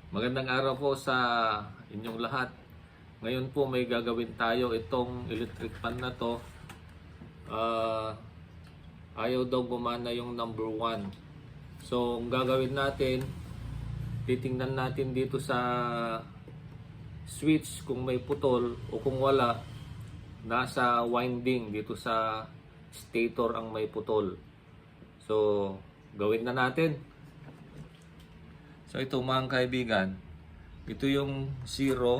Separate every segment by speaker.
Speaker 1: Magandang araw po sa inyong lahat. Ngayon po may gagawin tayo. Itong electric fan na to, ayaw daw gumana yung number 1. So ang gagawin natin, titingnan natin dito sa switch kung may putol o kung wala. Nasa winding dito sa stator ang may putol. So gawin na natin. So ito mga kaibigan, ito yung 0,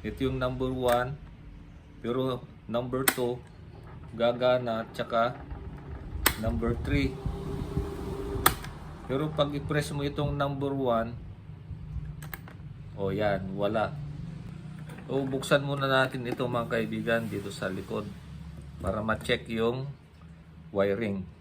Speaker 1: ito yung number 1, pero number 2 gagana, tsaka number 3. Pero pag i-press mo itong number 1, o yan, wala. So buksan muna natin ito mga kaibigan dito sa likod para ma-check yung wiring.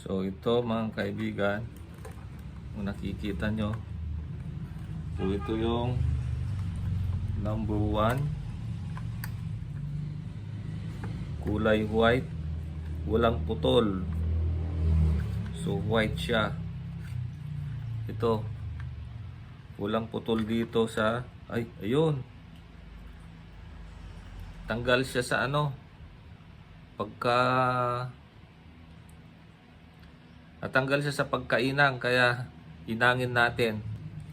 Speaker 1: So ito mga kaibigan, kung nakikita nyo, so ito yung number 1, kulay white, walang putol, so white siya. Ito, walang putol dito sa, ayun, tanggal siya sa natanggal siya sa pagkainang, kaya inangin natin.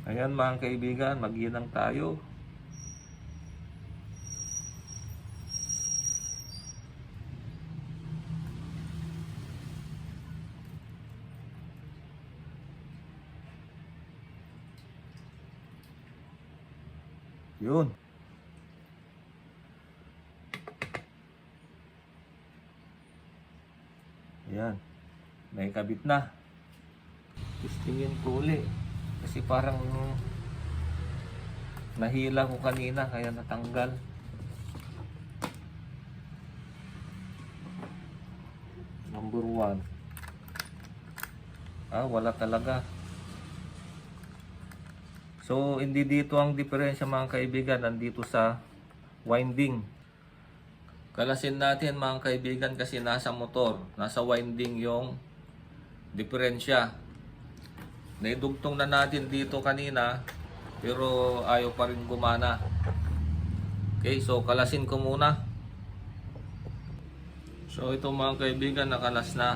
Speaker 1: Ayan mga kaibigan, mag-inang tayo. Yun. Ayan. Naikabit na. Testingin ko uli. Kasi parang nahila ko kanina kaya natanggal. Number 1. Wala talaga. So hindi dito ang diferensya mga kaibigan, nandito sa winding. Kalasin natin mga kaibigan kasi nasa motor, nasa winding yung diferensya. Naidugtong na natin dito kanina pero ayaw pa rin gumana. Okay, so kalasin ko muna. So ito mga kaibigan, nakalas na.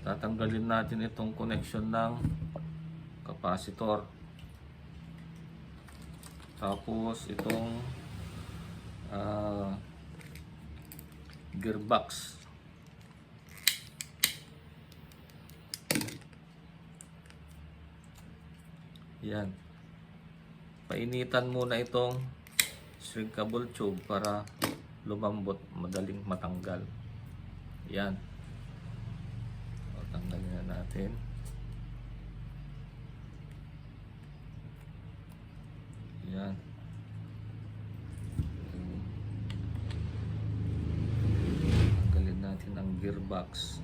Speaker 1: Tatanggalin natin itong connection ng capacitor. Tapos itong gearbox. Yan. Painitan muna itong shrinkable tube para lumambot, madaling matanggal. Yan. O, tanggalin na natin. Yan. Tanggalin natin ang gearbox.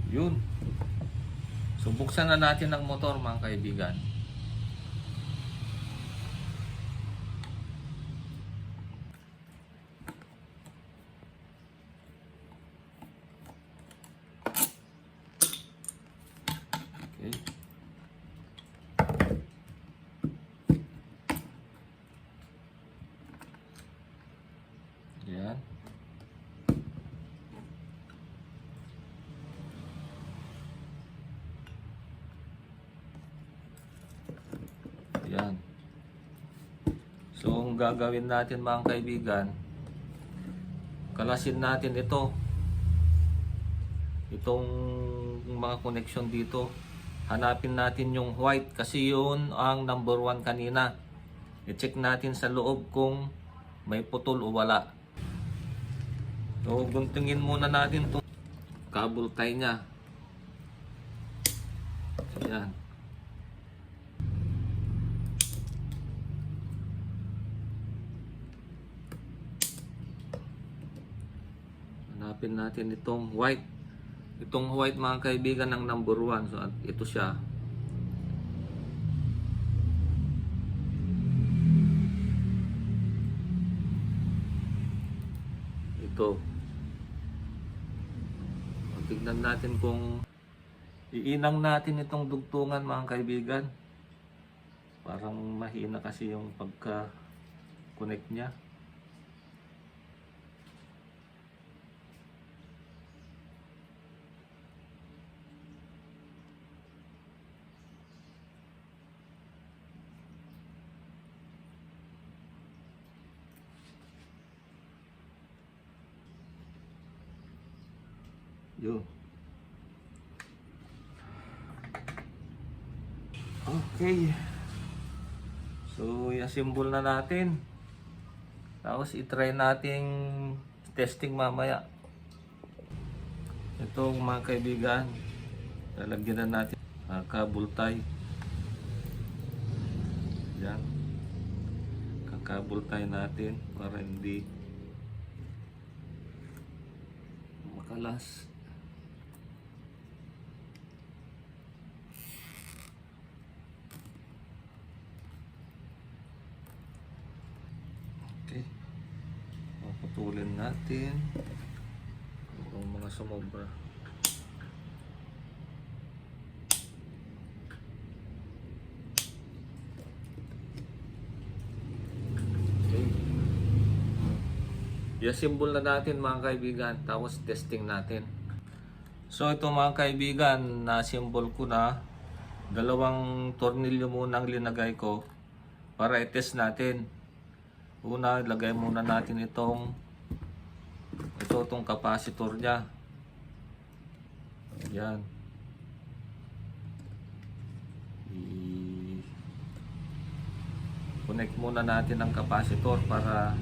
Speaker 1: Yun. So buksan na natin ang motor mga kaibigan. Okay. Yan. Yan. So ang gagawin natin mga kaibigan, kalasin natin itong mga connection dito. Hanapin natin yung white kasi yun ang number 1 kanina. I-check natin sa loob kung may putol o wala. So guntingin muna natin itong cable tie nya. So yan. hanapin natin itong white. Itong white mga kaibigan ng number 1. So ito siya. Ito. Tignan natin kung iinang natin itong dugtungan mga kaibigan. Parang mahina kasi yung pagka-connect niya. Yun. Okay. So, i-assemble na natin. Tapos, i-try nating testing mamaya. Ito mga kaibigan, lalagyan na natin cable tie. Yan. Kakabel tie natin para hindi makalas. Putulin natin yung mga sumobra. Okay. I-assemble na natin mga kaibigan, tapos testing natin. So ito mga kaibigan, na-assemble ko na. Dalawang tornilyo muna ang linagay ko para i-test natin. Una, lagay muna natin itong capacitor niya. Yan. I-connect muna natin ang capacitor para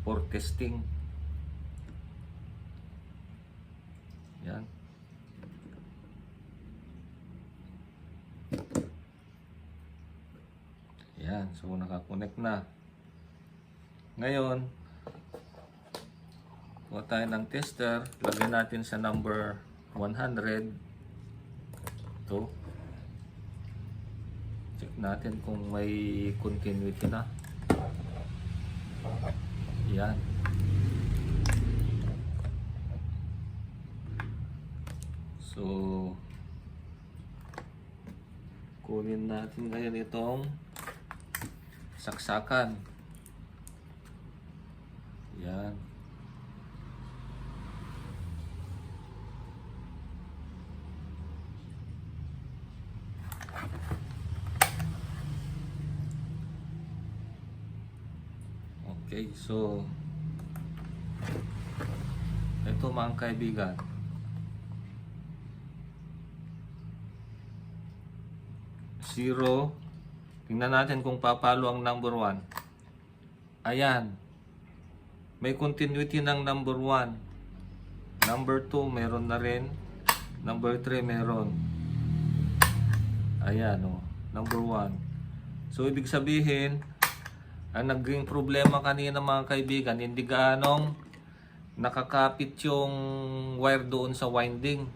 Speaker 1: for testing. Yan. Yan. So, nakakonect na. Ngayon, kuha tayo ng tester, lagyan natin sa number 100. Ito. Check natin kung may continuity na. Yan. So, kunin natin ngayon itong saksakan. Yan. Okay, so ito mga kaibigan, zero. Tingnan natin kung papalo ang number 1. Ayan, may continuity ng number 1. Number 2 meron na rin. Number 3 meron. Ayan o, number 1. So ibig sabihin, ang naging problema kanina mga kaibigan, hindi gaanong nakakapit yung wire doon sa winding.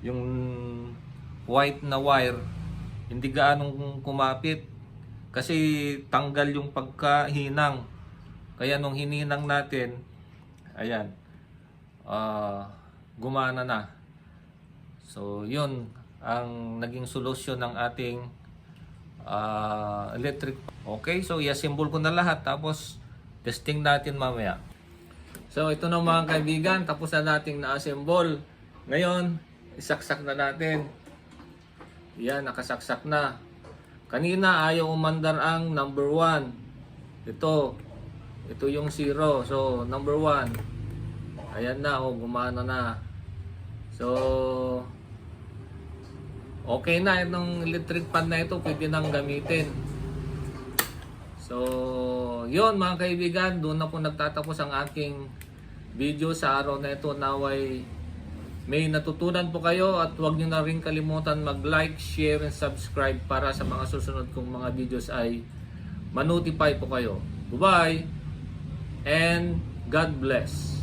Speaker 1: Yung white na wire, hindi gaanong kumapit. Kasi tanggal yung pagkahinang. Kaya nung hininang natin, ayan, gumana na. So yun ang naging solusyon ng ating electric. Okay, so i-assemble ko na lahat, tapos testing natin mamaya. So ito na mga kaibigan, tapos na nating na-assemble. Ngayon, isaksak na natin. Yan, nakasaksak na. Kanina ayaw umandar ang number 1. Ito yung 0. So number 1. Ayan na, gumana na. So okay na itong electric fan na ito, pwede nang gamitin. So yun mga kaibigan, doon na po nagtatapos ang aking video sa araw na ito. Naway may natutunan po kayo, at huwag nyo na rin kalimutan mag-like, share, and subscribe para sa mga susunod kong mga videos ay ma-notify po kayo. Bye-bye and God bless.